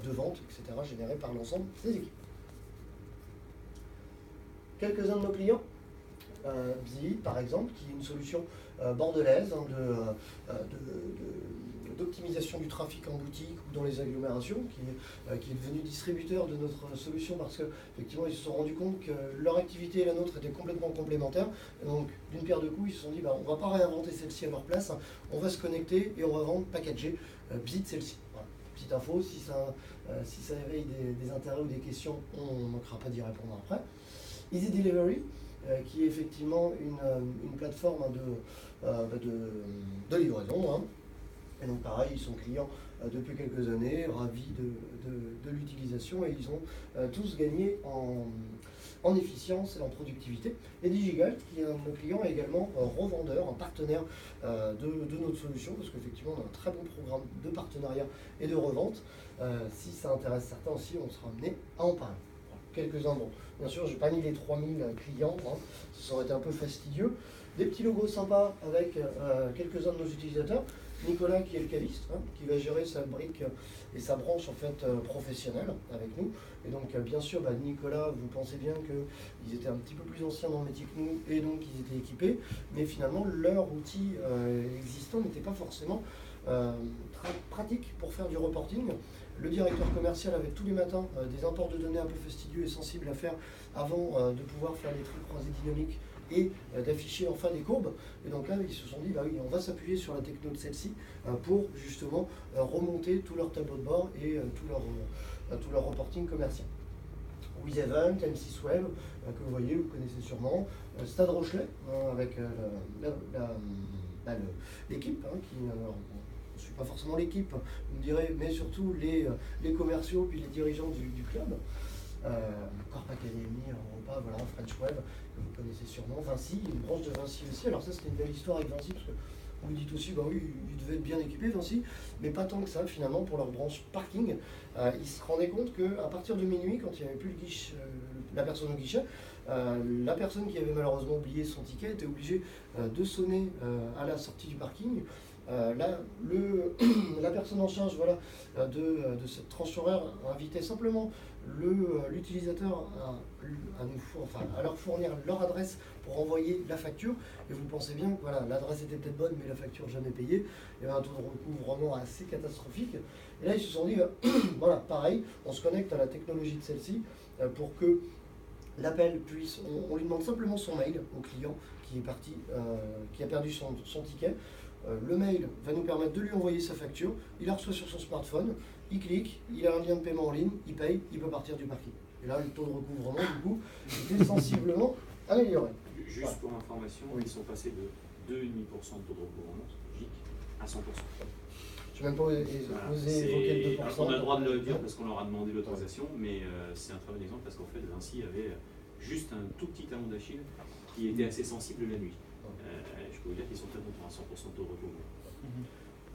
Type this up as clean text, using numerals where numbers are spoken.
de vente, etc., générés par l'ensemble des équipes. Quelques-uns de nos clients, Bziid par exemple, qui est une solution bordelaise d'optimisation du trafic en boutique ou dans les agglomérations, qui est devenu distributeur de notre solution parce qu'effectivement ils se sont rendus compte que leur activité et la nôtre étaient complètement complémentaires. Et donc d'une pierre deux coups, ils se sont dit on ne va pas réinventer celle-ci à leur place, on va se connecter et on va vendre, packager Bziid celle-ci. Voilà. Petite info, si ça éveille des intérêts ou des questions, on ne manquera pas d'y répondre après. Easy Delivery, qui est effectivement une plateforme de livraison. Et donc pareil, ils sont clients depuis quelques années, ravis de l'utilisation et ils ont tous gagné en efficience et en productivité. Et Digigalt, qui est un de nos clients, est également revendeur, un partenaire de notre solution, parce qu'effectivement on a un très bon programme de partenariat et de revente. Si ça intéresse certains aussi, on sera amené à en parler. Quelques-uns, bon, bien sûr, je n'ai pas mis les 3000 clients, ça aurait été un peu fastidieux. Des petits logos sympas avec quelques-uns de nos utilisateurs. Nicolas qui est le caviste, qui va gérer sa brique et sa branche en fait professionnelle avec nous. Et donc bien sûr, Nicolas, vous pensez bien qu'ils étaient un petit peu plus anciens dans le métier que nous et donc ils étaient équipés, mais finalement leur outil existant n'était pas forcément pratique pour faire du reporting. Le directeur commercial avait tous les matins des imports de données un peu fastidieux et sensibles à faire avant de pouvoir faire des tri croisés dynamiques et d'afficher enfin des courbes. Et donc là, ils se sont dit, oui, on va s'appuyer sur la techno de celle-ci pour justement remonter tout leur tableau de bord et tout leur reporting commercial. WizEvent, M6 Web, que vous voyez, vous connaissez sûrement, Stade Rochelet, avec l'équipe, qui... je ne suis pas forcément l'équipe, vous me direz, mais surtout les commerciaux puis les dirigeants du club. Corp Academy, Europa, voilà, French Web, que vous connaissez sûrement. Vinci, une branche de Vinci aussi. Alors ça, c'était une belle histoire avec Vinci, parce que vous me dites aussi, oui, ils devaient être bien équipés, Vinci, mais pas tant que ça, finalement, pour leur branche parking. Ils se rendaient compte qu'à partir de minuit, quand il n'y avait plus la personne au guichet, la personne qui avait malheureusement oublié son ticket était obligée de sonner à la sortie du parking. La personne en charge de cette tranche horaire invitait simplement l'utilisateur à leur fournir leur adresse pour envoyer la facture. Et vous pensez bien que l'adresse était peut-être bonne, mais la facture jamais payée. Il y avait un taux de recouvrement assez catastrophique. Et là, ils se sont dit, pareil, on se connecte à la technologie de celle-ci pour que l'appel puisse, on lui demande simplement son mail au client qui est parti, qui a perdu son ticket. Le mail va nous permettre de lui envoyer sa facture, il la reçoit sur son smartphone, il clique, il a un lien de paiement en ligne, il paye, il peut partir du parking. Et là, le taux de recouvrement, du coup, était sensiblement amélioré. Juste pour information, ils sont passés de 2,5% de taux de recouvrement, logique, à 100%. Je n'ai même pas osé évoquer le 2%. On a le droit de le dire parce qu'on leur a demandé l'autorisation, mais c'est un très bon exemple parce qu'en fait, Vinci avait juste un tout petit talon d'Achille qui était assez sensible la nuit. Je peux vous dire qu'ils sont très contents à 100% de taux de recouvrement.